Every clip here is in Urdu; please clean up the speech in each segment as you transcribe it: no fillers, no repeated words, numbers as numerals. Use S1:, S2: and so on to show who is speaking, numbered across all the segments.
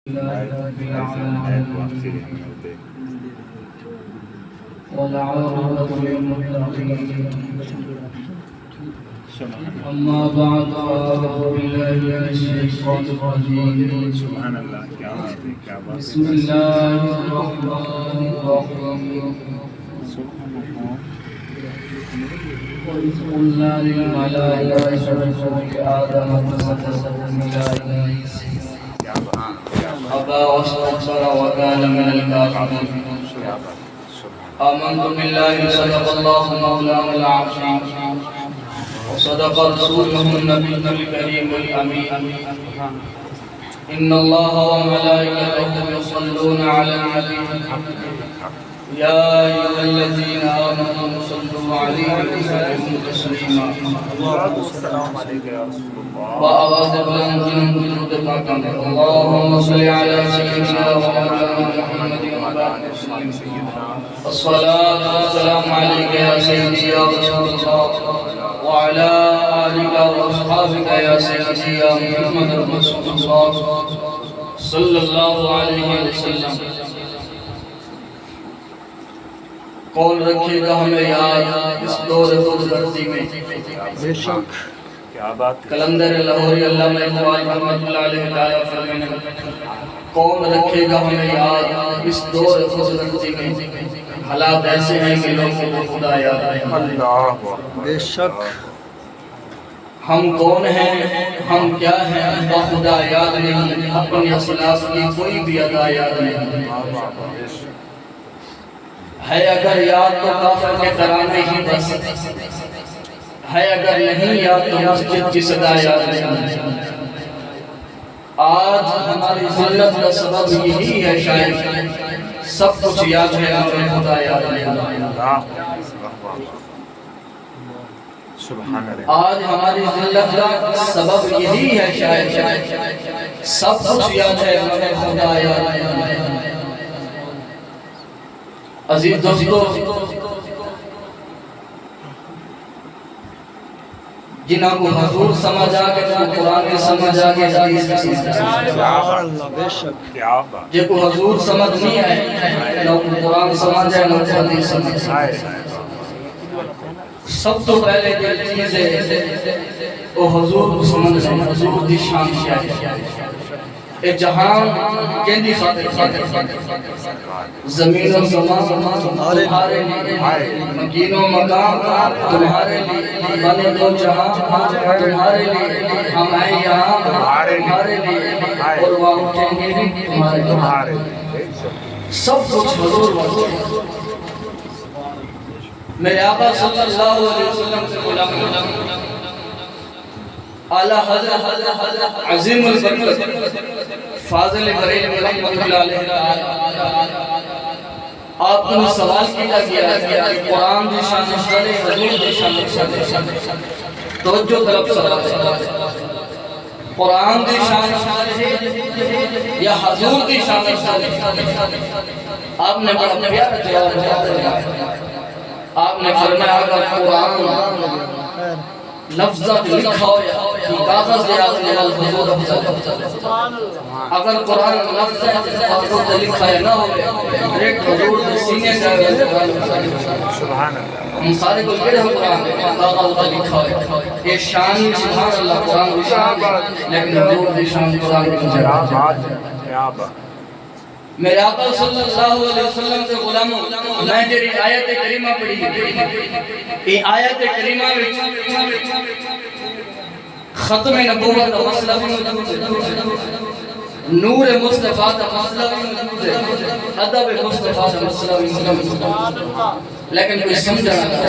S1: والعاقبة للمتقين أما بعد فأعوذ بالله من الشيطان الرجيم بسم الله الرحمن الرحيم وإذ قلنا للملائكة اسجدوا لآدم فسجدوا إلا إبليس أبى واستكبر وكان من الكافرين آمنت بالله صدق الله مولانا العظيم وصدق رسوله النبي الكريم الأمين إن الله وملائكته يصلون على النبي يا أيها الذين آمنوا صلوا عليه وسلموا تسليما
S2: اللهم صل عليك يا رسول الله
S1: وآواز بلند درود پاک اللهم صل على سيدنا ومولانا محمد وعلى آله سيدنا الصلاة والسلام عليك يا سيدي يا رسول الله وعلى آلك وأصحابك يا سيدي يا محمد رسول الله صلى الله عليه وسلم کون رکھے گا ہمیں یاد اس دور خود غرضی میں
S2: بے شک کیا بات
S1: کلندر لاہوری علامہ اقبال رحمۃ اللہ علیہ تعالیٰ فرماتے ہیں کون رکھے گا ہمیں یاد اس دور خود غرضی میں حالات ایسے ہیں کہ لوگوں کو خدا یاد نہیں
S2: اللہ بے شک
S1: ہم کون ہیں ہم کیا ہیں خدا یاد نہیں اپنی اصلاف کی کوئی بھی ادا یاد نہیں ہے اگر یاد تو کافر کے ترانے ہی بس ہے اگر نہیں یاد تو مسجد کی صدا یاد نہیں آج ہماری ذلت کا سبب یہی ہے شاید سب کچھ یاد ہے ہمیں خدا یاد نہیں آج ہماری ذلت کا سبب یہی ہے شاید سب کچھ یاد ہے ہمیں خدا یاد نہیں عزیز دوستو جنہاں کو حضور سمجھ آگے جنہاں قرآن کے سمجھ آگے حدیث کے سمجھ آگے جن کو حضور سمجھ نہیں آئے نہ کو قرآن سمجھ آئے نہ کو حدیث سمجھ آئے سب تو پہلے جو چیز ہے وہ حضور کو سمجھ آئے حضور دی شان کیا ہے اے جہان کہندی خاطر زمین و زمان تمہارے لیے مکین و مقام تمہارے لیے بنے دو جہاں تمہارے لیے ہم آئے یہاں تمہارے لیے اور وہاں اٹھیں گے تمہارے سب کچھ حضور میرے آقا صلی اللہ علیہ وسلم سے غلام اعلیٰ حضرت عظیم البرکت فاضل بریلوی رحمۃ اللہ علیہ آپ کو سوال کیا گیا کہ قرآن دی شان شرح حضور دی شان توجہ طلب سوال قرآن دی شان شرح یا حضور دی شان شرح آپ نے بڑا پیارا جواب دیا آپ نے فرمایا اگر قرآن لفظات لکھا ہو یا کاغذ دیات لیال حضور افضل اگر قرآن لفظات لکھا ہے نہ ہو ایک حضور سینے سے
S2: سبحان اللہ
S1: ہم سارے کو کہہ رہے قرآن کاغذ لکھا ہے یہ شان سبحان اللہ قرآن کی شان لیکن حضور کی شان قرآن کی شان
S2: کیا بات
S1: میرے آقا صلی اللہ علیہ وسلم سے غلاموں میں جری آیت کریمہ پڑھی یہ آیت کریمہ ختم نبوت کا مسئلہ نور مصطفیٰ کا مسئلہ ادب مصطفیٰ کا مسئلہ لیکن کوئی سمجھنا نہیں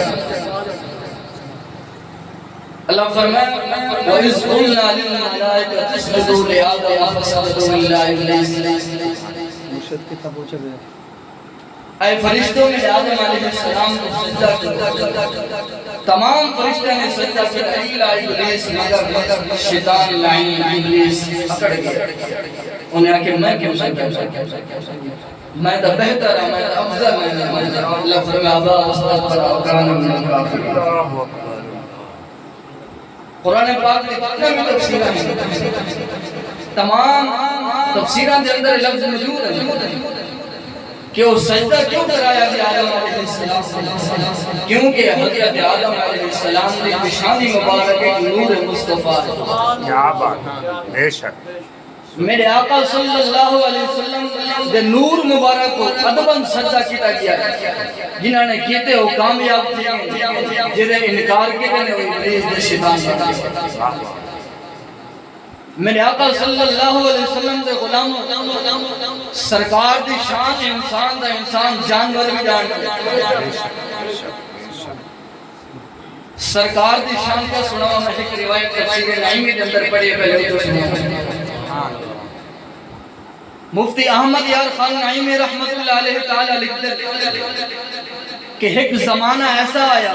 S1: اللہ فرمائے وَإِذْ قُلْنَا لِلْمَلَائِكَةِ اسْجُدُوا لِآدَمَ فَسَجَدُوا إِلَّا إِبْلِيسَ اے فرشتوں نے آدم علیہ السلام کو سجدہ کیا تمام فرشتوں نے سجدہ کیا الا ابلیس مگر شیطان لعین ابلیس اکڑ گیا انہیں آکے میں کیوں سجدہ میں تو بہتر ہے میں تو افضل ہے اللہ فرمائے ابا واستكبر وكان من الكافرين قرآن پاک میں کتنے میں تفسیر ہے تمام تفسیران دے اندر لفظ موجود ہے کہ وہ سجدہ کیوں کرایا گیا آدم علیہ السلام؟ کیونکہ حضرت آدم علیہ السلام نے پیشانی مبارک ایک نور مصطفیٰ ہے.
S2: کیا بات ہے، بے شک
S1: میرے آقا صلی اللہ علیہ وسلم دے نور مبارک کو ادباً سجدہ کیتا گیا جنہاں نے کیتے ہو کامیاب تھے جنہیں انکار کیتے ہیں وہ ابلیس دے شیطان بنا. میرے آقا صلی اللہ علیہ وسلم دے غلاموں سرکار دی شان انسان دا انسان جانور بھی جان سرکار دی شان کا سناوا میں ایک روایت تفسیر نعیمی کے اندر پڑھی پہلے تو سناوا. مفتی احمد یار خان نعیمی رحمت اللہ علیہ تعالیٰ لکھتے کہ ایک زمانہ ایسا آیا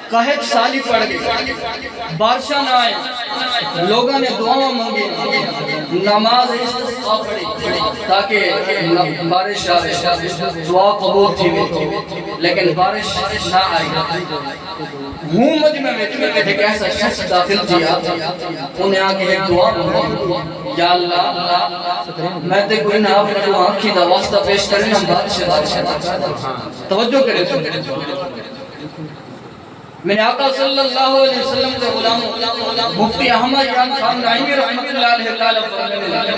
S1: قحط سالی پڑ گئی، بارشاں نہ آئے، لوگوں نے دعاوں مانگی، نماز استسقا پڑھی تاکہ بارش آئے، دعا قبول تھی لیکن بارش نہ آئی. ہوں مجمع میں ایک ایسا شخص داخل کیا، انہیں آگے ایک دعا مانگی، یا اللہ میں تے کوئی نہ اپنے کو آنکھی دا واسطہ پیش کرنا بارش توجہ کرے تو. میرے آقا صلی اللہ علیہ وسلم کے غلام مفتی احمد یار خان نعیمی رحمت اللہ علیہ تعالیٰ فرمانے لگے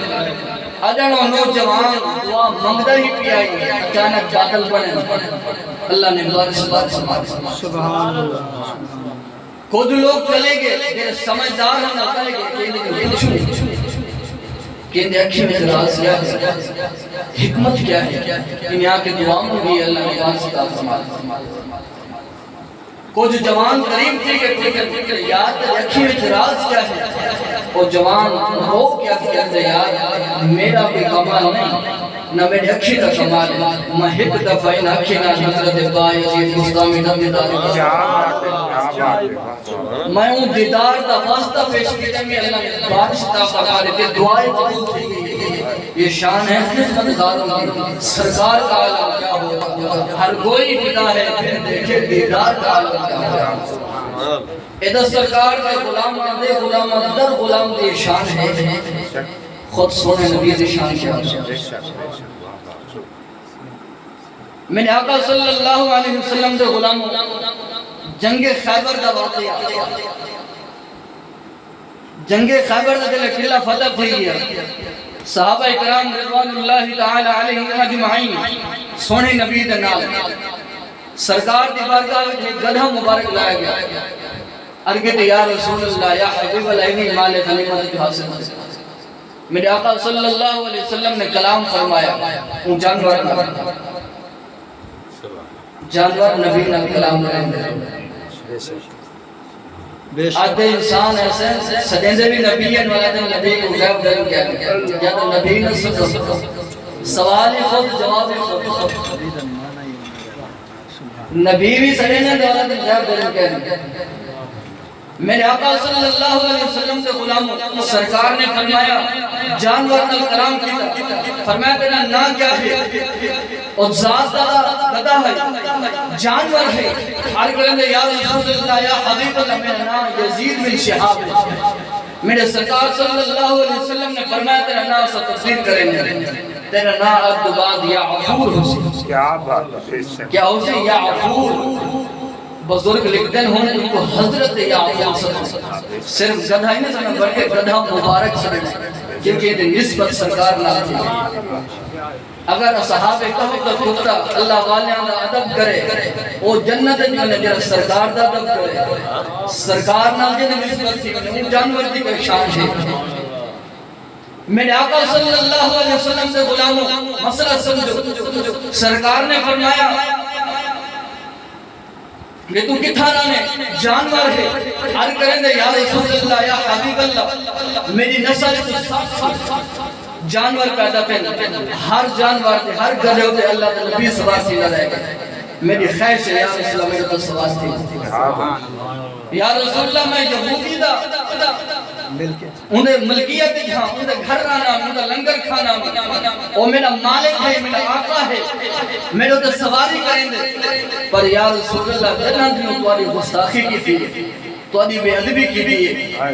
S1: اجنو نوجوان دعا منگدہ ہی پی آئی اچانک بادل بنے اللہ نے بارش سبحان اللہ. کچھ لوگ چلے گئے میرے سمجھدار ہیں نہ کہے گئے کہ اکھی میں راز کیا ہے، حکمت کیا ہے، انہیں آ کے دعا مانگی اللہ نے بارش عطا فرمایا. کچھ جوان قریب تھے کہ یاد رکھی میں راز کیا ہے، وہ جوان ہو کیا کہتے یار میرا کوئی کمال نہیں نہ میرے اکھی کا کمال ہے، میں ایک دفعہ ان اکھی نہ حضرت بائی عزیز مستامی نہ دیدار میں ہوں دیدار دا واسطہ پیش کیتا میں اللہ بارش عطا فرما دیتے دعائیں قبول تھی گئی. یہ شان ہے خدمت داروں کی، سرکار کا عالم کیا ہوگا، ہر کوئی فدا ہے پھر دیکھے دیدار کا عالم کیا ہوگا. ادھر سرکار کے غلام دے غلام در غلام دی شان ہے، خود سونے نبی دی شان کیا ہوگا. میرے آقا صلی اللہ علیہ وسلم دے غلاموں جنگ خیبر دا واقعہ، جنگ خیبر دا دل قلعہ فتح تھی گیا، صحابہ اکرام رضوان اللہ تعالی علیہ اجمعین سونے نبی دے نال سرکار دی بارگاہ میں گدھا مبارک لایا گیا. ارگے یا رسول اللہ یا حبیب اللہ مال غنیمت حاصل. میرے آقا صلی اللہ علیہ وسلم نے کلام فرمایا ان جانور نبی نے کلام کریں آدھے انسان ایسے سجندے بھی نبی ہیں والا دن نبی کو غیب دل کیا یا تو نبی نے سوالی خود جواب خود نبی بھی سجندے والا دن غیب دل کیا. میرے آقا صلی اللہ علیہ وسلم کے غلاموں سرکار نے فرمایا جانور نے کلام کیا، فرمایا تیرا نام کیا ہے، اور ذات کا گدھا ہے جانور ہے. ہر کہنے یا رسول اللہ یا حبیب اللہ میرا نام یزید بن شہاب ہے. میرے سرکار صلی اللہ علیہ وسلم نے فرمایا تیرا نام سے تفسیر کریں گے، تیرا نام عبدالباد یا عفور حسین. کیا بات ہے، کیا حسین یا عفور. بزرگ لکھتے ہیں ان کو حضرت یا عفور صرف گدھا ہی نہیں سمجھا بلکہ گدھا مبارک سمجھا کیونکہ یہ نسبت سرکار نہ تھی. اگر صحابہ کہو تو کتا اللہ والیاں دا ادب کرے وہ جنت جو نجر سرکار دا ادب کرے سرکار نہ جن نسبت تھی وہ جانور دی کوئی شان ہے. میرے آقا صلی اللہ علیہ وسلم سے غلاموں مسئلہ سمجھو. سرکار نے فرمایا کہ تو کتھا رانے جانور ہے. ہر کریں دے یا رسول اللہ یا حبیب اللہ میری نسل جانور پیدا کریں، ہر جانور دے ہر گدھے ہوتے اللہ دے نبی سواسی نہ رہے گا. میری خیش ہے یا رسول اللہ میرے تو سواس تھی یا رسول اللہ میں یہودی دا انہیں ملکیت ہاں انہیں گھر رانا انہیں لنگر کھانا وہ میرا مالک ہے میرا آقا ہے میرے تو سواری کریں دے. پر یا رسول اللہ جنہاں تھی تمہاری گستاخی کی تھی تو ادی بے ادبی کی دی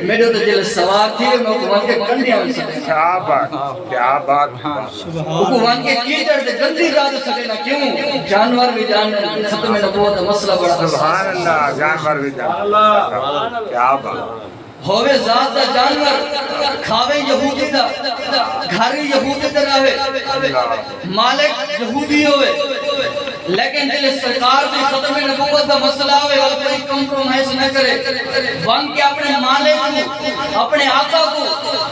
S1: میرے تو دل سوار تھی میں حکومت کے کنڈیاں میں سکتے
S2: کیا بات
S1: حکومت کے کیچڑ دے گندی جاد سکتے نا کیوں جانور بھی جان ختم نبوت مسئلہ بڑا
S2: سبحان اللہ جانور بھی جانور کیا بات
S1: ہوئے ذات دا جانور کھاوے یہودی دا گھری یہودی دا رہے مالک یہودی ہوئے لیکن دل سرکار دی ختم نبوت دا مسئلہ ہوئے اور کوئی کمپرومائز نہ کرے بن کے اپنے مالک کو اپنے آقا کو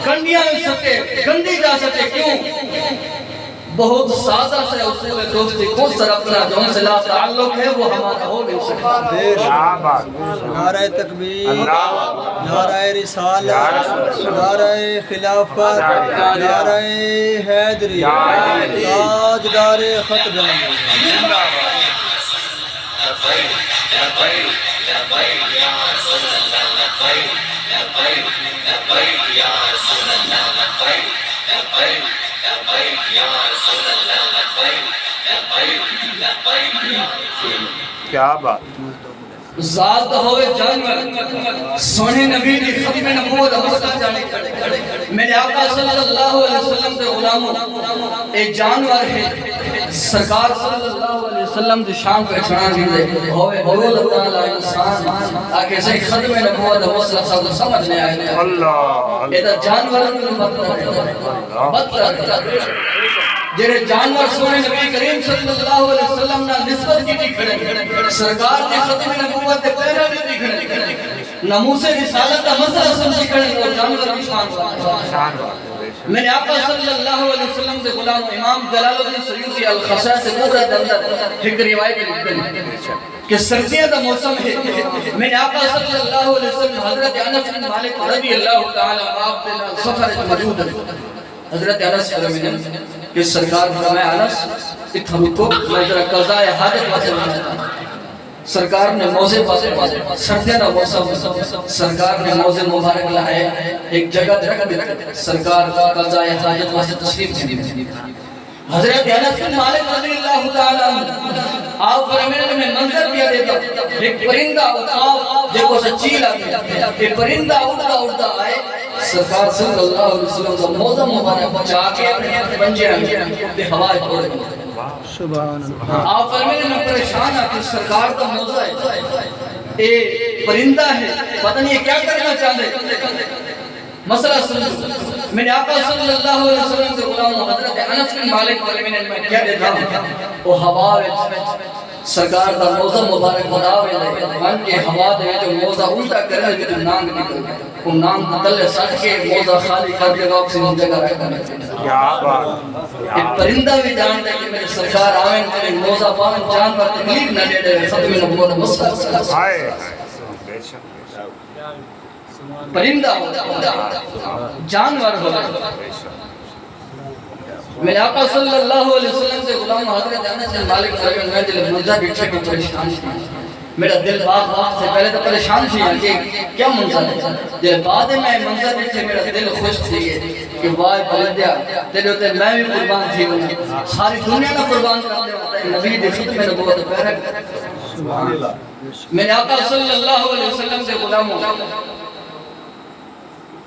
S1: گنڈیاں میں سکے گندی جا سکے کیوں بہت سادہ سے اصول دوستی کو سر اپنا جو ہم سے لا تعلق ہے وہ ہمارا ہو نہیں سکتا
S3: نعرہ تکبیر نعرہ رسالت نعرہ خلافت نعرہ حیدری تاجدار خط
S2: کیا بات
S1: ذات ہوئے جانور سونے نبی دی ختم نبوت مسئلہ جانے کھڑے میرے آقا صلی اللہ علیہ وسلم کے غلاموں ایک جانور ہے سرکار صلی اللہ علیہ وسلم دی شان کو احترام دیندے ہوئے بول تعالی انسان آکے سے ختم نبوت مسئلہ سب سمجھنے آئے
S2: اللہ
S1: یہ جانور بدتر جڑے جانور سونے نبی کریم صلی اللہ علیہ وسلم نے نسبت کی تھی کھڑے سرکار نے ختم نبوت کے پہلا بھی کھڑے ناموس رسالت کا مسئلہ سمجھ کھڑے اور جانور کی شان میں نے آقا صلی اللہ علیہ وسلم سے غلام امام جلال الدین سیوطی الخصائص سے پورا اندر ایک روایت لکھتے ہیں کہ سردیاں کا موسم ہے میں نے آقا صلی اللہ علیہ وسلم حضرت انس بن مالک رضی اللہ تعالی عنہ سفر موجود ہے حضرت انس فرماتے ہیں کہ سرکار فرمایا انس اتھا رکو میں ذرا قضاء حاجت واسطے بناتا سرکار نے موزے پاسے سردیاں کا موسم سرکار نے موزے مبارک لائے ایک جگہ رکھ دیتے سرکار کا قضاء حاجت واسطے تشریف دی حضرت انس بن مالک رضی اللہ تعالی عنہ آپ فرماتے میں منظر دیا دیتا ایک پرندہ اٹھاؤ جو کو سچیل آتی ایک پرندہ اڑتا آئے سرکار صلی اللہ علیہ وسلم کا موزہ مبارک بچا کے اپنے پنجے آئے ہوائے چھوڑے
S3: سبحان اللہ
S1: آپ فرماتے میں پریشان ہے کہ سرکار کا موزہ ہے اے پرندہ ہے پتہ نہیں یہ کیا کرنا چاہتے مسئلہ سنو میں نے آقا صلی اللہ علیہ وسلم سے غلام حضرت انس بن مالک فرماتے میں کیا دیتا ہوں وہ ہوا وچ سرکار دا موزہ مبارک بناوے لے من کے ہوا دے جو موزہ الٹا کرے جو نانگ نکل گئے وہ نانگ تلے سٹ کے موزہ خالی کر کے واپس ان جگہ رکھ دے
S2: کیا بات
S1: ایک پرندہ بھی جانتا ہے کہ میرے سرکار آویں میرے موزہ پاون جان پر تکلیف نہ دے دے ختم نبوت مسئلہ
S2: ہائے بے شک
S1: پرندہ ہو جانور ہو میرے آقا صلی اللہ علیہ وسلم سے غلام حضرت انس بن مالک فرماتے ہیں میں دل منظر بچھے کو پریشان تھی میرا دل باغ سے پہلے تو پریشان تھی کہ کیا منظر ہے دل بعد میں منظر بچھے میرا دل خوش تھی کہ واہ بلدیا تیرے ہوتے میں بھی قربان تھی ساری دنیا کا قربان کر دے ہوتا ہے نبی دی ختم نبوت پہرے
S3: سبحان اللہ
S1: میرے آقا صلی اللہ علیہ وسلم سے غلام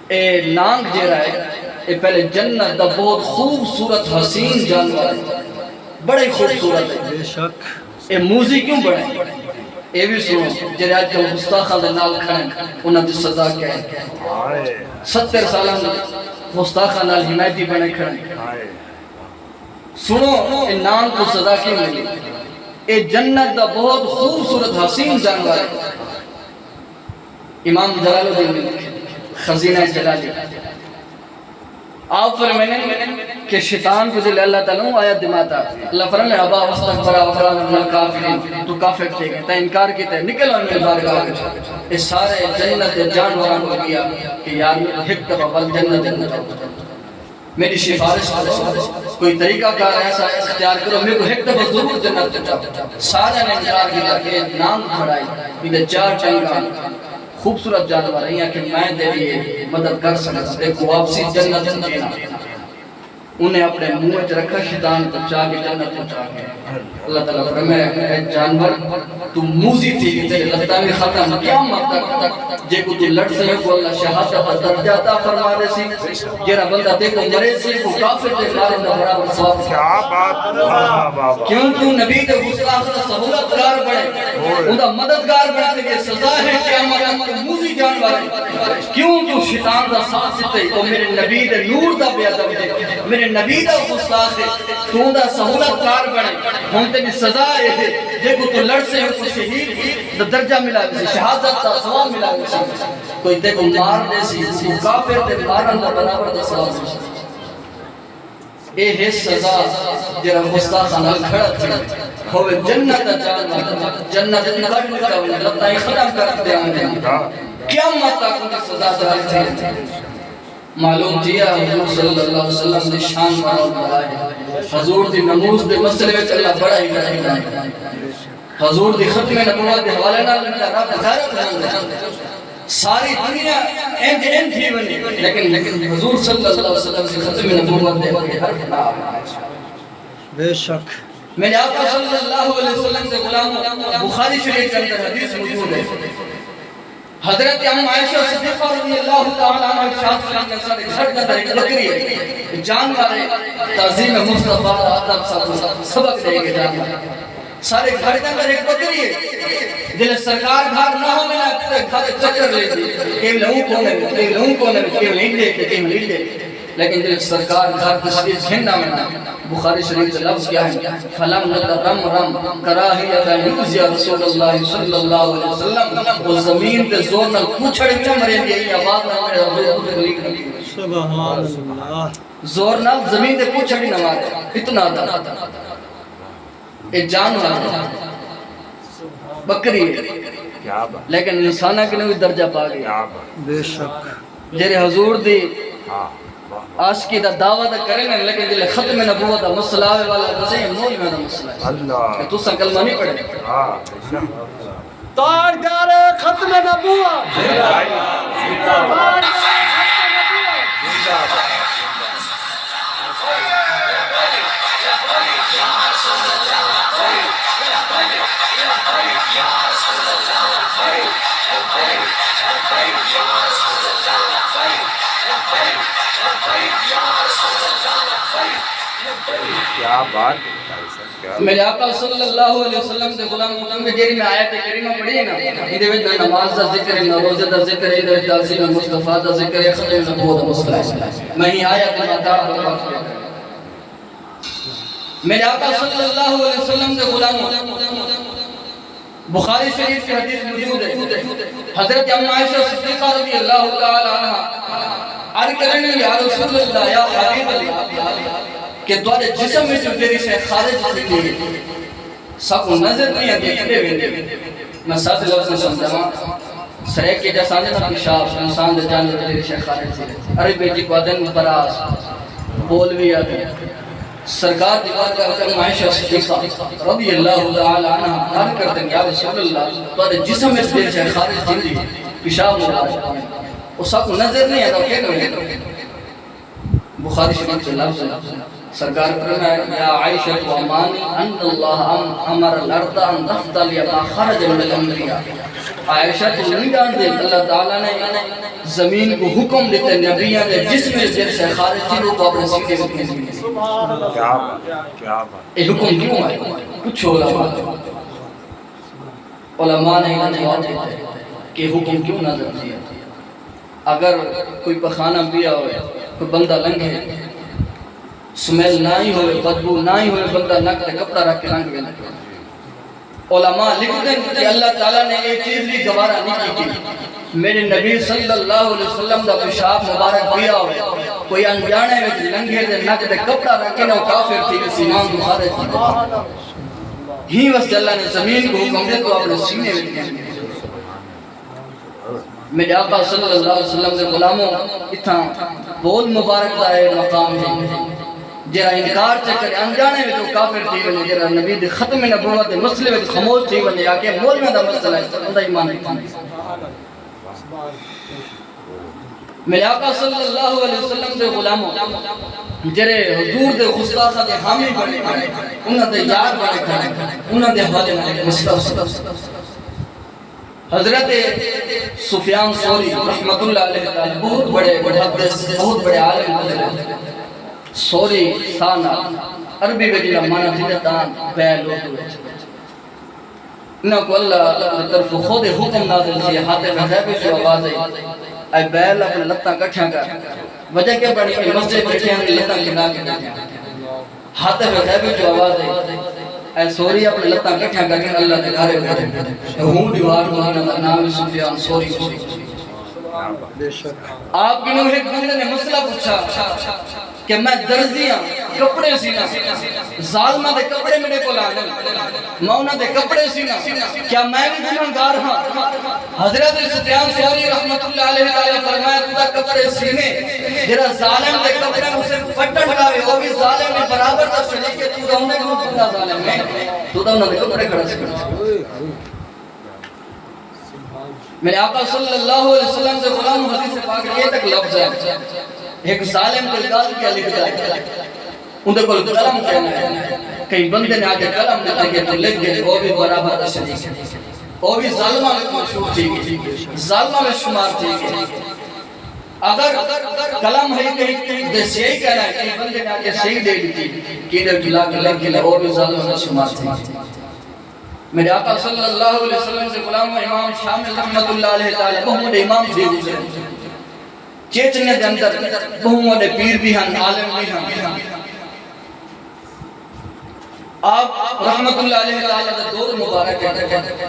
S1: اے نانگ جے رہا ہے اے پہلے جنت دا بہت خوبصورت حسین جانور ہے بڑے خوبصورت ہے
S3: بے شک
S1: اے موزی کیوں بڑے اے بھی سنو جرے آج کل مستاخہ دے نال کھڑیں انہاں دی سزا کیا ہے
S2: ہائے
S1: 70 سالہ مستاخہ نال حمایتی بنے کھڑیں
S2: ہائے
S1: سنو اے نام کو سزا کیوں ملی اے جنت دا بہت خوبصورت حسین جانور ہے امام جلال الدین خزینہ جلالی آپ فرمانے کہ شیطان کو دل اللہ تعالیٰ آیت دماتا اللہ فرمانے ابا واستکبرا وکان من الکافرین تو کافر تھے گئے تا انکار کی تے نکل اور میرے بارگاہ اس سارے جنت جانوران کو کیا کہ یار حق دفعہ بل جنت میری سفارش کرو کوئی طریقہ کار ایسا اختیار کرو میرے کو ایک دفعہ ضرور جنت جاؤ سارے نے انکار کیا کہ نام کھڑائی میرے 4 چنگا خوبصورت جانور ہیں کہ میں تیری مدد کر سکتا دیکھو واپسی جنت دینا انہیں اپنے منہ وچ رکھا شیطان پہنچا کے جنت پہنچا کے اللہ تعالیٰ فرمایا اے جانور تو موزی تھی کہ تیرے لفتہ میں ختم قیامت تک جے کو تو لڑ سے کو اللہ شہادت پر درجہ عطا فرما دے سی جیرا بندہ تے کو مرے سی کو کافر تے مارے دا برابر ثواب
S2: کیا بات
S1: کیوں تو نبی دے گستاخ دا سہولت گار بڑے ان دا مددگار بڑھتے کہ سزا ہے قیامت تک موزی جانور ہے کیوں تو شیطان دا ساتھ دیتے تو میرے نبی دے نور دا بے ادب ہے میرے نبی دا گستاخ ہے تو دا سہولت گار بڑھے ہم تے بھی سزا ہے دیکھو تو لڑ سے کو شہید دا درجہ ملا سی شہادت دا ثواب ملا سی کوئی تے کو مار دے سی کافر تے مارن دا برابر دا ثواب سی اے ہے سزا جرا گستاخ نال کھڑا تھی ہوے جنت دا جانور جنت دا کٹ کا لتا ہی ختم کر دے قیامت تک ان کی سزا جاری تھی معلوم کیا حضور صلی اللہ علیہ وسلم نے شان بڑا ہے حضور دی نموز دے مسئلے وچ اللہ بڑا ہی کرے حضور دی ختم نبوت دے حوالے نال اللہ رب غیرت مند ساری دنیا این تھی بنی لیکن حضور صلی اللہ علیہ وسلم سے ختم نبوت دے حرف نہ
S3: بے شک
S1: میرے آقا صلی اللہ علیہ وسلم سے غلام بخاری شریف کے اندر حدیث موجود ہے حضرت ام عائشہ صدیقہ رضی اللہ تعالی عنہ ارشاد فرماتے ہیں کہ گھر کا ایک بکری ہے جانور ہے تعظیم مصطفیٰ ادب سبق دے گے جانور سارے گھر کے اندر ایک بکری ہے دل سرکار گھر نہ ہو میں گھر چکر لیتی کہ لہوں کونے میں کہ لہوں کونے میں کہ لینڈے کہ لینڈے لیکن دل سرکار گھر تشریف گھننا میں بخاری شریف کے لفظ کیا ہے فلم نترم رم کراہیت یوز یا رسول اللہ صلی اللہ علیہ وسلم وہ زمین پہ زور نہ پوچھڑ چمرے دیا یہ آباد نہ میرے حضور تکلیق نکی
S3: سبحان اللہ
S1: زور نہ زمین پہ پوچھڑ نہ مارے اتنا دا ایک جانور بکری ہے لیکن انسانہ کے نوی درجہ پا گیا
S3: بے شک
S1: جیرے حضور دی عاشقی دا دعویٰ دا کریں گے لیکن دل ختم نبوت دا مسئلہ آوے والا بسے یہ مول میں دا مسئلہ ہے کہ تو سا کلمہ نہیں پڑھے
S3: تاجدار ختم نبوت
S2: کیا بات
S1: میرے آقا صلی اللہ علیہ وسلم سے غلام مطمئن میں جیری میں آیت کریمہ پڑھی ہے نا اندھے وچ نہ نماز دا ذکر ہے نہ روزہ دا ذکر ہے اندھے وچ تعظیم مصطفیٰ دا ذکر ہے ختم نبوت دا مسئلہ ہے میں ہی آیت مدار بلوقت کیا کریں میرے آقا صلی اللہ علیہ وسلم سے غلام بخاری شریف کی حدیث موجود ہے حضرت ام عائشہ صدیقہ رضی اللہ تعالی عنہ عرض کرنے یا رسول اللہ یا حبیب اللہ کہ دوارے جسم میں جو تیری سے خارج تھی سب نظر نہیں ہے دیکھتے ہوئے میں ساتھ لفظ میں سمجھا سرے کے جسانے نا پیشاب انسان دے جانے تیری سے خارج تھی ارے بیٹی کو ادن براز بول بھی آگے سرکار دیوار کا حکم عائشہ صدیقہ رضی اللہ تعالی عنہ عرض کرتے ہیں یا رسول اللہ دوارے جسم میں تیری سے خارج تھی پیشاب مبارک وہ سب نظر نہیں ہے تو کہہ گئے بخاری شریف کے لفظ سرکار فرمایا یا عائشہ و امانی ان اللہ امر الارض ان تفضل یا ما خرج من الانبیاء عائشہ تو نہیں جان دے اللہ تعالیٰ نے زمین کو حکم دیتے نبیان دے جس میں سے خارج تھی وہ اپنے سینے میں کھینچ
S2: کیا بات
S1: یہ حکم کیوں آئے کچھ علماء نے جواب دیتے کہ حکم کیوں نظر دیا اگر کوئی پخانہ پیا ہوئے کوئی بندہ لنگے سمیل نہ ہی ہوئے بدبو نہ ہی ہوئے بندہ نک دے کپڑا رکھ کے لنگ گئے علماء لکھتے ہیں کہ اللہ تعالیٰ نے ایک چیز بھی گوارا نہیں کی میرے نبی صلی اللہ علیہ وسلم دا پیشاب مبارک پیا ہوئے کوئی انجانے میں لنگے دے نک دے کپڑا رکھے نہ کافر تھی کہ سیمان بخارے تھی ہی وقت اللہ نے زمین کو حکم دے تو اپنے سینے میں کہیں میرے آقا صلی اللہ علیہ وسلم دے غلاموں اتھا بول مبارک دا ہے مقام ہے جرا انکار چکر انجانے میں تو کافر تھی ونی جرا نبی دے ختم نبوت دے مسئلے میں خاموش تھی ونی آکے مول میں دا مسئلہ ہے اندہ ایمان نہیں میرے آقا صلی اللہ علیہ وسلم دے غلاموں جرے حضور دے گستاخہ دے حامی بنے انہاں دے یار بنے کھڑے انہاں دے حوالے میں مصطفیٰ حضرت سفیان ثوری رحمت اللہ علیہ تعالی بہت بڑے محدث بہت بڑے عالم گزرے ثوری ثانا عربی میں جنہا مانا جنتان بیل ہوئے انہاں کو اللہ طرف خود حکم نازل کیا حاتف غیبی سے آواز ہے اے بیل اپنے لتاں کٹھیاں کر وجہ کیا بڑی کہ مسجد بیٹھیاں کی لتاں کنا کے حاتف غیبی سے آواز ہے اے ثوری اپنے لتاں کٹھیاں کر کے اللہ دے گھارے بیٹھے ہوں دیوار مہینہ دا نام سفیان ثوری
S3: بے شک
S1: آپ کی نوح ایک بندے نے مسئلہ پوچھا کہ میں درزیاں کپڑے سینا ظالمہ دے کپڑے میرے کو لانا مونا دے کپڑے سینا کیا میں بھی گناہگار ہاں حضرت سفیان ثوری رحمت اللہ علیہ تعالی فرمایا تو کپڑے سینے جرا ظالم دے کپڑے اسے پٹن لاوے وہ بھی ظالم میں برابر دا شریک ہے تو دونوں کو بندہ ظالم ہے تو دونوں دے کپڑے کھڑا سکتا میرے آقا صلی اللہ علیہ وسلم سے غلام حدیث پاک یہ تک لفظ ہے ایک ظالم کو گال کیا لکھتا ہے ان کو قلم کہنا ہے کئی بندے نے آگے قلم دیتا کہ تو لکھ گئے وہ بھی برابر دا شریک ہے وہ بھی ظالمہ میں مشہور تھی ظالمہ میں شمار تھی اگر قلم ہے کہیں دے صحیح کہنا ہے کئی بندے نے آگے صحیح دے دیتی کہ دے گلا کے لکھ گئے وہ بھی ظالمہ میں شمار تھی میرے آقا صلی اللہ علیہ وسلم سے غلام امام شامل رحمت اللہ علیہ تعالی بہمود امام بھی گزرے چیچنے دے اندر بہمود پیر بھی ہیں عالم بھی ہیں آپ رحمت اللہ علیہ تعالی کا دور مبارک ہے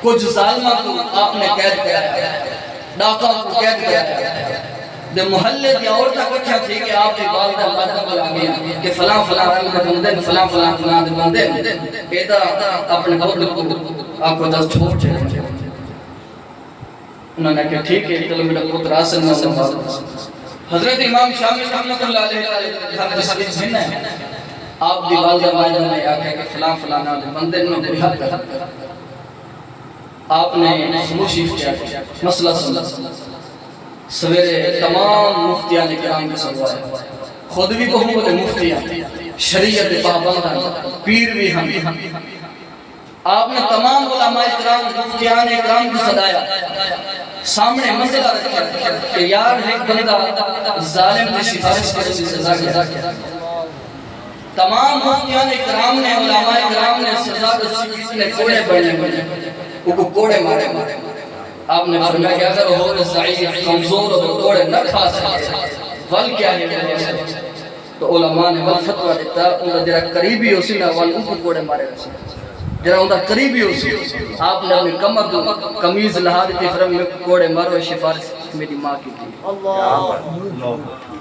S1: کچھ ظالمہ کو آپ نے قید کیا ڈاکہ کو قید کیا دے محلے دی عورتہ کٹھا تھی کہ آپ کی والدہ والدہ بلا گیا کہ فلاں فلاں رنگ دے بندے فلاں فلاں فلاں دے بندے ایدہ اپنے بہت کو آپ کو دست چھوڑ چھوڑ انہوں نے کہا ٹھیک ہے چلو میرا پتر آسن میں سنبھال حضرت امام شامی رحمت اللہ علیہ تعالی جس کی سن ہے آپ دی والدہ والدہ نے آکھا کہ فلاں فلاں دے بندے انہوں نے حق کر آپ نے خموشی کیا مسئلہ صلی سویرے تمام مفتیان کرام کے سنوائے خود بھی بہت مفتیان شریعت پابندان پیر بھی ہم آپ نے تمام علماء اکرام مفتیان اکرام کو صدایا سامنے مسئلہ رکھا کہ یار ایک بندہ ظالم کی سفارش کرنے کی سزا کیا تمام مفتیان اکرام نے علماء اکرام نے سزا کو نے کوڑے بڑھنے وہ کو کوڑے مارے آپ نے فرمایا کہ اگر وہ ضعیف کمزور اور کوڑے نہ کھا سکتے ول کیا ہے تو علماء نے ول فتوہ دیتا انہا جرا قریبی ہو سی نا ول ان کو کوڑے مارے رسی جرا انہا قریبی ہو سی آپ نے اپنی کمر دو کمیز لہا دیتی فرم میں کوڑے مارو شفارش میری ماں کی تھی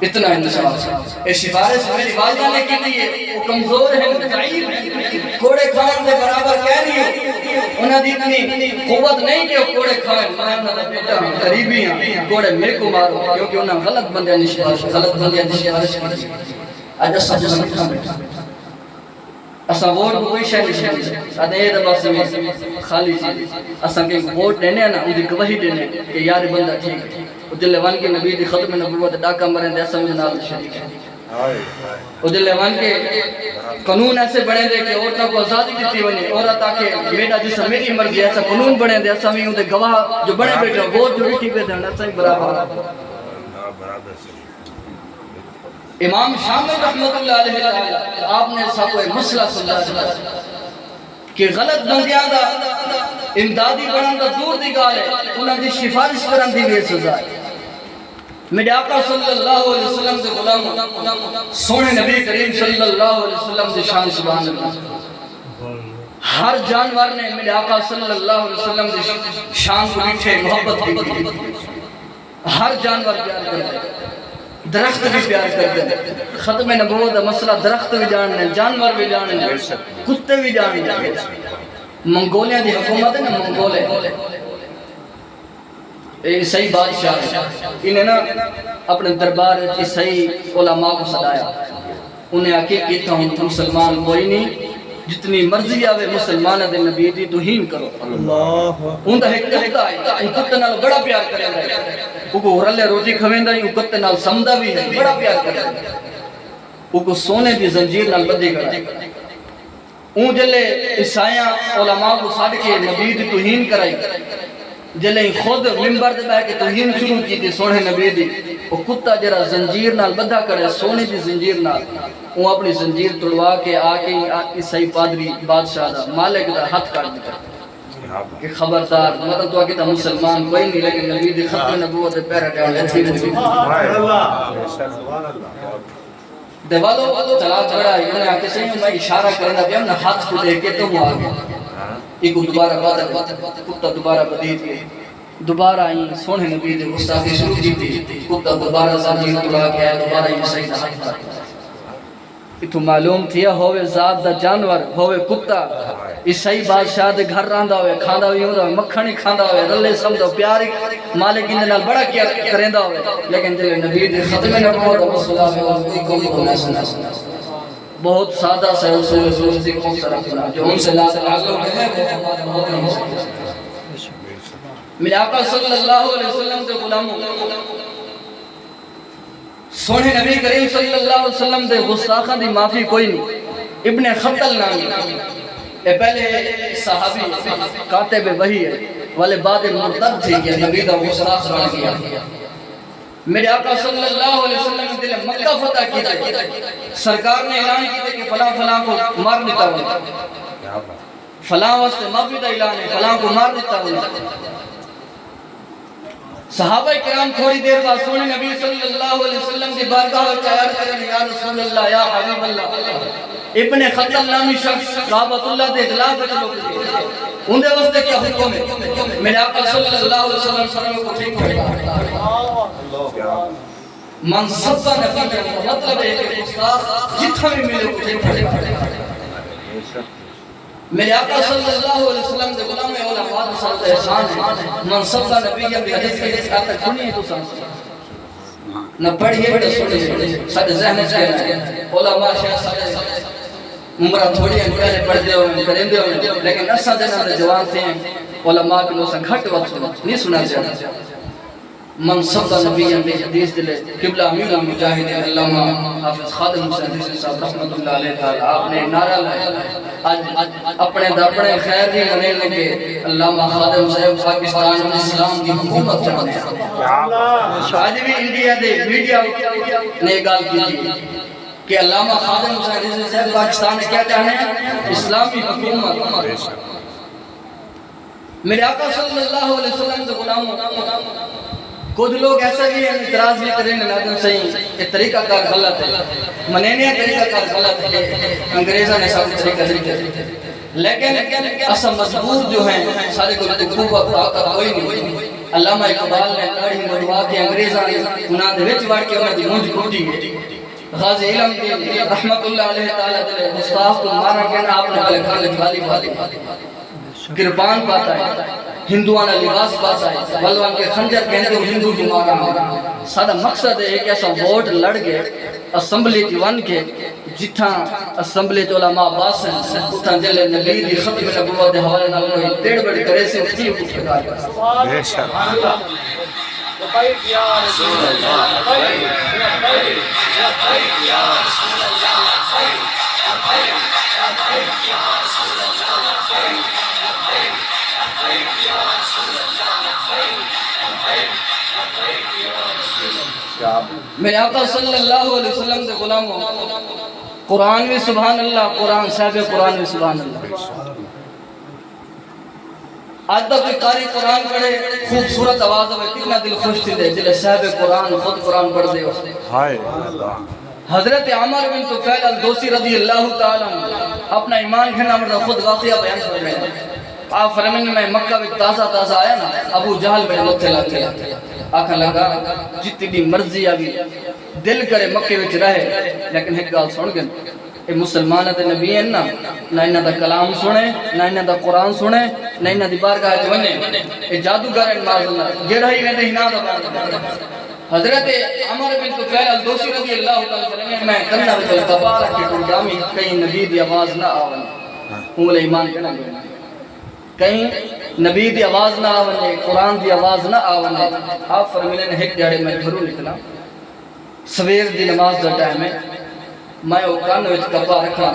S1: اتنا انتصاب اے شفارش میری والدہ نے کی تھی وہ کمزور ہے ضعیف ہے کوڑے کھان دے برابر کہہ نہیں ہو انہاں دی اتنی قوت نہیں کہ وہ کوڑے کھائیں میں انہاں دا بیٹا قریبی ہیں کوڑے میں کو مارو کیونکہ انہاں غلط بندیاں نے شفارش کی آج اسا جسا مٹھا بیٹھا اسا ووٹ کوئی شاہ نہیں ادھے یہ دبا سے خالی چیز اسا کہ ووٹ دینے نا ان دی گواہی دینے کہ یار بندہ ٹھیک ہے ادھے وان کے نبی دی ختم نبوت ڈاکہ مریں دے اسا میں نال شریک ہے ادھے وان کے قانون ایسے بنے دے کہ عورتوں کو آزادی دیتی بنے عورت آکے میرا جسا میری مرضی ایسا قانون بنے دے اسا میں ادھے گواہ جو بڑے بیٹھے ووٹ جو ٹھیک ہے دینا ایسا ہی برابر امام شامل رحمت اللہ علیہ تعالی آپ نے سب کو مسئلہ صلی اللہ علیہ وسلم کہ غلط بندیاں دا امدادی بنان دا دور دی گال ہے انہاں دی سفارش کرن دی بھی سزا ہے میرے آقا صلی اللہ علیہ وسلم سے غلام سونے نبی کریم صلی اللہ علیہ وسلم سے شان سبحان اللہ ہر جانور نے میرے آقا صلی اللہ علیہ وسلم سے شان کو نیچے محبت کی ہر جانور پیار کرتے درخت بھی پیار کرتے ہیں ختم نبوت مسئلہ درخت بھی جاننے جانور بھی جاننے کتے بھی جاننے منگولیاں دی حکومت ہے نا منگولے عیسائی بادشاہ ہے انہیں نا اپنے دربار عیسائی علماء کو صدایا انہیں آکے کہتا ہوں مسلمان کوئی نہیں جتنی مرضی آوے مسلمان دے نبی دی توہین کرو ان دا ایک کتا ہے ان کتا نال بڑا پیار کرے وہ کو ہرلے روٹی کھویندا ہی کتے نال سمدا بھی ہے بڑا پیار کردا ہے وہ کو سونے دی زنجیر نال بدھی کردا اون جلے عیسائیاں علماء کو ساڈ کے نبی دی توہین کرائی جلے خود منبر تے بیٹھ کے توہین شروع کیتی سونے نبی دی او کتا جڑا زنجیر نال بدھا کرے سونے دی زنجیر نال او اپنی زنجیر توڑوا کے آ کے عیسائی پادری بادشاہ دا مالک دا ہاتھ کاٹ دتا کہ خبردار مطلب تو کہ مسلمان کوئی نہیں لیکن نبی دی ختم نبوت دے پہرے ڈال تھی
S2: سبحان اللہ
S1: دیوالو چلا جھگڑا انہوں نے آکے سے میں اشارہ کرنا دیا نا ہاتھ کو دے کے تو وہ آگے ایک دوبارہ بات کتا دوبارہ بدید گئی دوبارہ آئیں سونے نبی دے گستاخی شروع کی تھی کتا دوبارہ زنجیر توڑا کے آیا دوبارہ عیسائی دا ہاتھ کاٹ اتو معلوم تھیا ہوئے ذات دا جانور ہوئے کتا عیسائی بادشاہ دے گھر راندا ہوئے کھاندا ہوئے ہوندا ہوئے مکھنی کھاندا ہوئے رلے سمدھو پیاری مالک اندے نال بڑا کیا کریندا ہوئے لیکن جلے نبی دے ختم نبوت صلی اللہ علیہ وسلم کوئی کو نہ سنا بہت سادہ سے اصول دوستی کو سرکنا جو ان سے لا تعلق ہے وہ بہت نہیں سکتا میرے آقا صلی اللہ علیہ وسلم دے غلاموں سونے نبی کریم صلی اللہ علیہ وسلم دے گستاخاں دی معافی کوئی نہیں ابن خطل نامی اے پہلے صحابی کاتب وحی ہے والے بعد مرتد تھے کہ نبی دا گستاخ بن گیا میرے آقا صلی اللہ علیہ وسلم دل مکہ فتح کی تھی سرکار نے اعلان کی تھی کہ فلاں فلاں کو مار دیتا ہوں فلاں واسطے معافی دا اعلان ہے فلاں کو مار دیتا ہوں صحابہ کرام تھوڑی دیر بعد سونے نبی صلی اللہ علیہ وسلم کی بارگاہ میں عرض کریں یا رسول اللہ یا حبیب اللہ ابن خطل نامی شخص کعبۃ اللہ دے خلاف چلو ان دے واسطے کیا حکم ہے میرے آقا صلی اللہ علیہ وسلم فرمایا کو ٹھیک ہے من سب نبی کا مطلب ہے کہ استاد جتنا بھی ملے کو ٹھیک ہے میرے آقا صلی اللہ علیہ وسلم دے غلام علماء صاحب احسان ہے منصب نبی کے حدیث کے ساتھ سنیے تو سمجھ نہ پڑھیے نہ سنیے سارے ذہن میں ہے علماء شیخ صاحب عمرہ تھوڑی ہیں پہلے پڑھتے ہوئے کرندے ہوئے لیکن اساں دے جوان تھے علماء کے لوگ گھٹ وقت نہیں سنا چاہتا منصب نبی کے حدیث دلے قبلہ امیر مجاہد علامہ حافظ خادم حسین صاحب رحمۃ اللہ علیہ تعالی آپ نے نعرہ لایا اپنے داپنے خیر دی منے لگے علامہ خادم صاحب پاکستان میں اسلام کی حکومت چاہتے ہیں آج بھی انڈیا دے میڈیا نے گال کی تھی کہ علامہ خادم حسین صاحب پاکستان میں کیا چاہنے ہیں اسلامی حکومت میرے آقا صلی اللہ علیہ وسلم کے غلاموں کچھ لوگ ایسا بھی اعتراض بھی کریں نادم صحیح یہ طریقہ کار غلط ہے منینیہ طریقہ کار غلط ہے انگریزہ نے سب طریقہ ذکر لیکن اصل مجبور جو ہیں سارے کو قوت طاقت کوئی نہیں علامہ اقبال نے داڑھی مڑوا کے انگریزہ نے انہاں دے وچ وڑ کے انہاں دی مونجھ کھوٹی گئی غازی علم دی رحمت اللہ علیہ تعالی دے مصطفی کو مارا کے آپ نے گلے کھانے والی بات قربان پاتا ہے ہندوانہ لباس پاتا ہے بلوان کے خنجر کہتے ہیں ہندو کی مارا سادہ مقصد ہے کہ ایسا ووٹ لڑ گئے اسمبلی دیوان کے جتھاں اسمبلی علماء باسن اتھاں جلے نبی دی ختم نبوت دے حوالے نال کوئی ٹیڑ بڑ کرے سے اٹھی اٹھا
S2: بے شک
S4: لبیک یا رسول اللہ لبیک یا رسول اللہ لبیک یا رسول اللہ
S1: میرے آقا صلی اللہ علیہ وسلم دے غلاموں قرآن بھی سبحان اللہ قرآن صاحب قرآن بھی سبحان اللہ آج تک کوئی قاری قرآن پڑھے خوبصورت آواز میں کتنا دل خوش تھی دے دل صاحب قرآن خود قرآن پڑھ دے حضرت عمر بن طفیل الدوسی رضی اللہ تعالیٰ اپنا ایمان گھنا مرد خود واقعہ بیان فرمائے آپ فرمائیں میں مکہ میں تازہ آیا نا ابو جہل میں متھے لاتے آکھا لگا جتنی بھی مرضی آگی دل کرے مکے وچ رہے لیکن ایک گال سن گئے اے مسلمانہ دے نبی ہیں نا نہ انہاں دا کلام سنے نہ انہاں دا قرآن سنے نہ انہاں دی بارگاہ وچ ونے اے جادوگر ہیں معاذ اللہ جیڑا ہی ویندے ہی نہ دا حضرت عمر بن طفیل الدوسی رضی اللہ تعالیٰ فرمائے میں کنہ وچ القبارہ کی پروگرامی کہیں نبی دی آواز نہ آون انگلے ایمان کہنا گئے کہیں نبی دی آواز نہ آونے قرآن دی آواز نہ آونے آپ فرمینے نے ایک جاڑے میں گھروں نکلا سویر دی نماز دا ٹائم ہے میں اوکان وچ کپا رکھا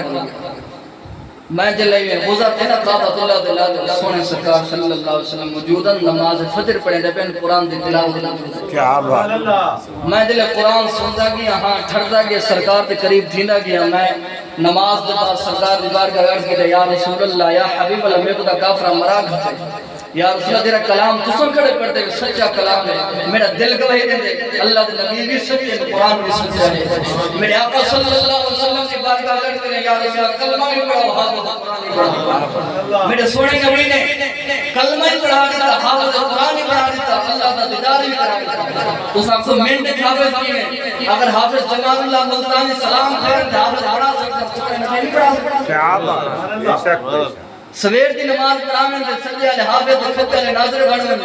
S1: میں جلائے میں غزہ تھے نا قابط اللہ دلالہ سونے سرکار صلی اللہ علیہ وسلم موجوداً نماز فجر پڑھیں دے پہن قرآن دی تلاوت
S2: کیا بات
S1: میں جلے قرآن سنتا گیا ہاں ٹھڑتا گیا سرکار تے قریب تھیندا گیا میں نماز دے بعد سرکار دی بارگاہ عرض کیتا یا رسول اللہ یا حبیب اللہ میں خدا کافرہ مرا گھتے یا رسول اللہ تیرا کلام تسن کھڑے پڑھتے ہوئے سچا کلام ہے میرا دل گواہی دے دے اللہ دے نبی بھی سچے ہیں قرآن بھی سچا ہے میرے آقا صلی اللہ علیہ وسلم کی بارگاہ عرض کریں یا رسول اللہ کلمہ بھی پڑھو حافظ قرآن بھی پڑھو میرے سونے نبی نے کلمہ ہی پڑھا دیتا حافظ قرآن ہی پڑھا دیتا اللہ دا دیدار بھی کرا دیتا تو سب کو منٹ حافظ کی میں اگر حافظ جمال اللہ ملتانی سلام خیر حافظ پڑھا سکتا سونے نبی نہیں پڑھا سکتا
S2: کیا بات بے شک
S1: سویر دی نماز پڑھانے دے سجدے والے حافظ و خطے والے ناظر بڑھنے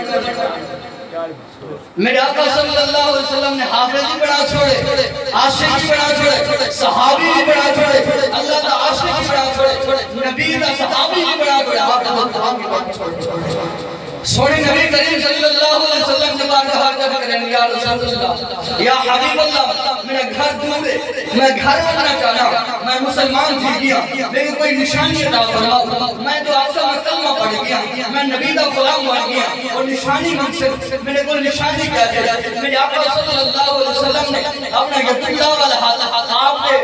S1: میرے آقا صلی اللہ علیہ وسلم نے حافظ ہی بڑھا چھوڑے عاشق ہی بڑھا چھوڑے صحابی بھی بڑھا چھوڑے اللہ دا عاشق ہی بڑھا چھوڑے نبی دا صحابی بھی بڑھا چھوڑے حافظ و قرآن بھی بڑھا چھوڑے سونے نبی کریم صلی اللہ علیہ وسلم نے بارگاہ جب کریں یا رسول اللہ یا حبیب اللہ میرا گھر دور ہے میں گھر آنا چاہنا میں مسلمان تھی گیا لیکن کوئی نشانی عطا فرماؤ میں تو آپ سے کلمہ پڑھ گیا میں نبی دا غلام بن گیا اور نشانی منصب میرے کو نشانی کیا ہے میرے آقا صلی اللہ علیہ وسلم نے اپنا یت اللہ والا ہاتھ آپ کے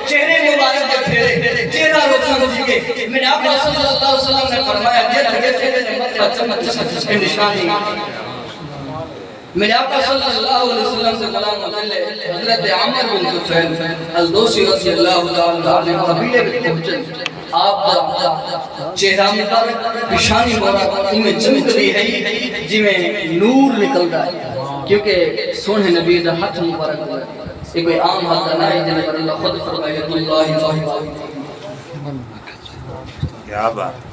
S1: چہرے مبارک کے پھیرے چہرہ روشن ہو کے میرے آقا صلی اللہ علیہ وسلم نے فرمایا نشانی میرے آقا صلی اللہ علیہ وسلم سے کلام مطلع حضرت عامر بن طفیل الدوسی رضی اللہ تعالیٰ عنہ قبیلے میں پہنچے آپ دا چہرہ مبارک پیشانی مبارک ان میں چمک دی ہے جی میں نور نکل رہا ہے کیونکہ سونے نبی دا ہاتھ مبارک ہوا ہے یہ کوئی عام ہاتھ نہ ہے جنہیں پر اللہ خود فرمائے اللہ
S2: کیا بات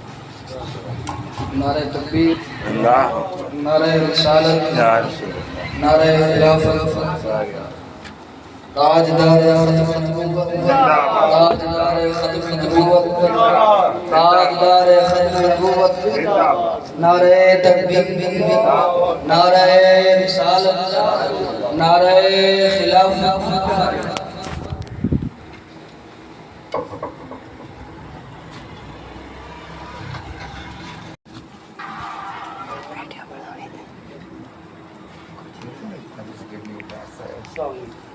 S1: نعرہ تکبیر
S2: اللہ
S1: نعرہ رسالت
S2: یا رسول اللہ
S1: نعرہ خلافت تاجدار ختم نبوت تاجدار ختم نبوت تاجدار ختم نبوت نعرہ تکبیر نعرہ رسالت نعرہ خلافت
S3: السلام علیکم